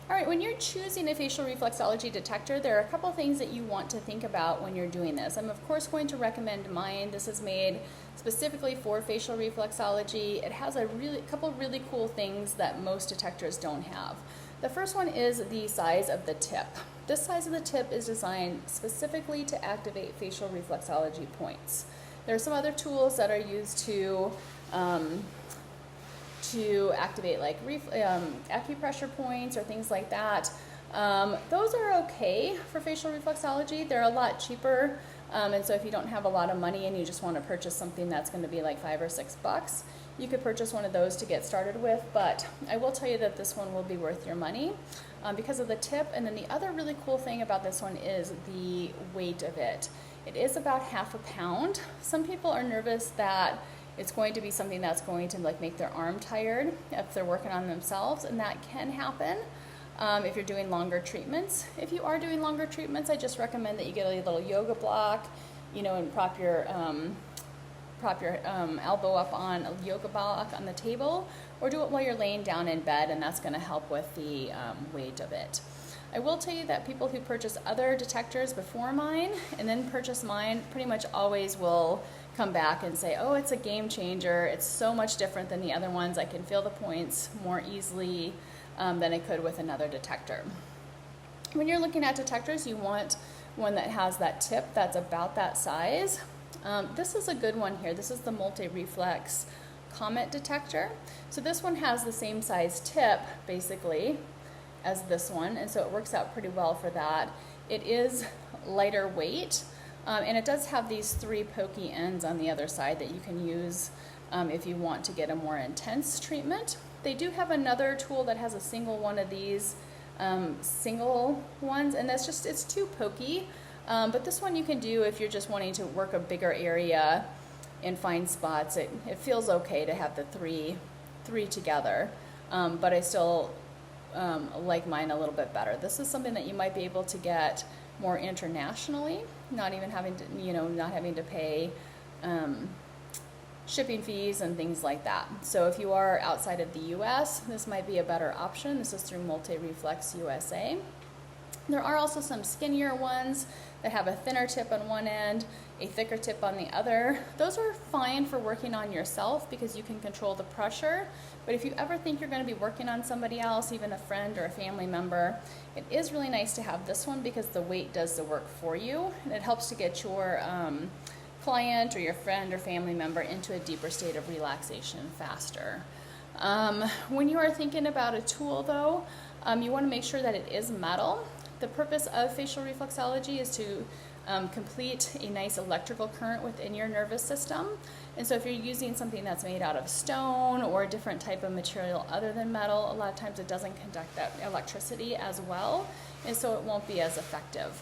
All right, when you're choosing a facial reflexology detector, there are a couple things that you want to think about when you're doing this. I'm of course going to recommend mine. This is made specifically for facial reflexology. It has a couple really cool things that most detectors don't have. The first one is the size of the tip. This size of the tip is designed specifically to activate facial reflexology points. There are some other tools that are used to activate like acupressure points or things like that. Those are okay for facial reflexology. They're a lot cheaper, and so if you don't have a lot of money and you just want to purchase something that's going to be like $5 or $6, you could purchase one of those to get started with. But I will tell you that this one will be worth your money because of the tip. And then the other really cool thing about this one is the weight of it. It is about ½ pound. Some people are nervous that it's going to be something that's going to like make their arm tired if they're working on themselves, and that can happen if you're doing longer treatments. If you are doing longer treatments, I just recommend that you get a little yoga block, you know, and prop your elbow up on a yoga block on the table, or do it while you're laying down in bed, and that's going to help with the weight of it. I will tell you that people who purchase other detectors before mine and then purchase mine pretty much always will come back and say, oh, it's a game changer. It's so much different than the other ones. I can feel the points more easily than I could with another detector. When you're looking at detectors, you want one that has that tip that's about that size. This is a good one here. This is the multi-reflex Comet detector. So this one has the same size tip, basically, as this one, and so it works out pretty well for that. It is lighter weight, and it does have these 3 pokey ends on the other side that you can use if you want to get a more intense treatment. They do have another tool that has a single one of these single ones, and it's too pokey, but this one you can do if you're just wanting to work a bigger area and find spots. It feels okay to have the three together, but I still like mine a little bit better. This is something that you might be able to get more internationally, not having to pay shipping fees and things like that. So if you are outside of the US, this might be a better option. This is through Multi-Reflex USA. There are also some skinnier ones that have a thinner tip on one end, a thicker tip on the other. Those are fine for working on yourself because you can control the pressure. But if you ever think you're going to be working on somebody else, even a friend or a family member, it is really nice to have this one because the weight does the work for you, and it helps to get your client or your friend or family member into a deeper state of relaxation faster. When you are thinking about a tool though, you want to make sure that it is metal. The purpose of facial reflexology is to complete a nice electrical current within your nervous system. And so if you're using something that's made out of stone or a different type of material other than metal, a lot of times it doesn't conduct that electricity as well, and so it won't be as effective.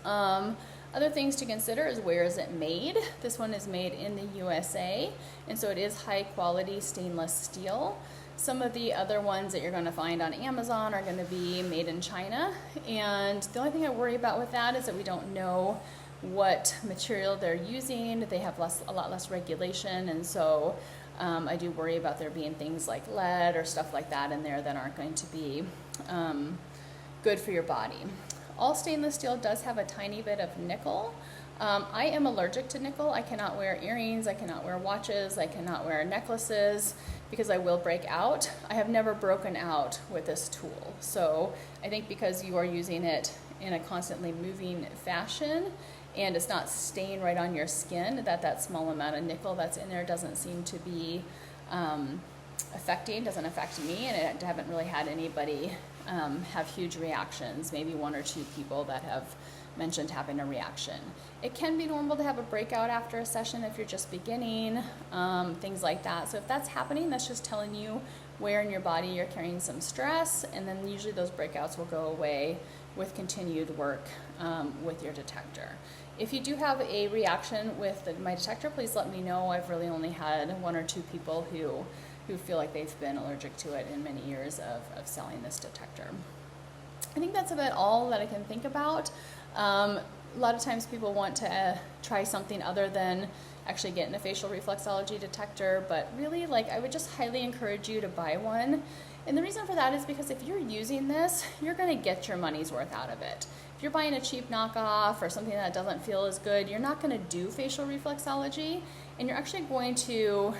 Other things to consider is where is it made. This one is made in the USA, and so it is high quality stainless steel. Some of the other ones that you're going to find on Amazon are going to be made in China, and the only thing I worry about with that is that we don't know what material they're using. They have a lot less regulation, and so I do worry about there being things like lead or stuff like that in there that aren't going to be good for your body. All stainless steel does have a tiny bit of nickel. I am allergic to nickel. I cannot wear earrings, I cannot wear watches, I cannot wear necklaces because I will break out. I have never broken out with this tool. So I think because you are using it in a constantly moving fashion and it's not staying right on your skin, that small amount of nickel that's in there doesn't seem to be doesn't affect me, and I haven't really had anybody have huge reactions, maybe 1 or 2 people that have mentioned having a reaction. It can be normal to have a breakout after a session if you're just beginning, things like that. So if that's happening, that's just telling you where in your body you're carrying some stress, and then usually those breakouts will go away with continued work with your detector. If you do have a reaction with my detector, please let me know. I've really only had 1 or 2 people who feel like they've been allergic to it in many years of selling this detector. I think that's about all that I can think about. A lot of times people want to try something other than actually getting a facial reflexology detector, but really, I would just highly encourage you to buy one And the reason for that is because if you're using this, you're going to get your money's worth out of it. If you're buying a cheap knockoff or something that doesn't feel as good, you're not going to do facial reflexology, and you're actually going to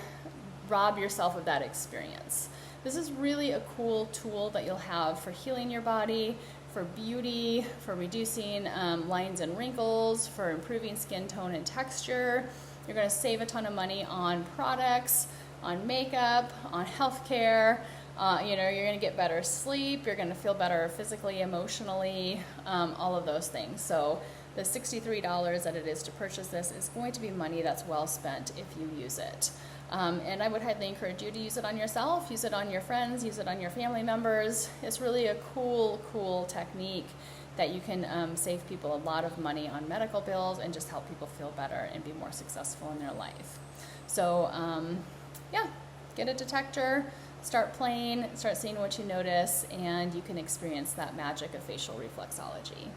rob yourself of that experience. This is really a cool tool that you'll have for healing your body, for beauty, for reducing lines and wrinkles, for improving skin tone and texture. You're going to save a ton of money on products, on makeup, on healthcare. You're going to get better sleep. You're going to feel better physically, emotionally, all of those things. So the $63 that it is to purchase this is going to be money that's well spent if you use it. And I would highly encourage you to use it on yourself, use it on your friends, use it on your family members. It's really a cool technique that you can save people a lot of money on medical bills and just help people feel better and be more successful in their life. So yeah, get a detector, start playing, start seeing what you notice, and you can experience that magic of facial reflexology.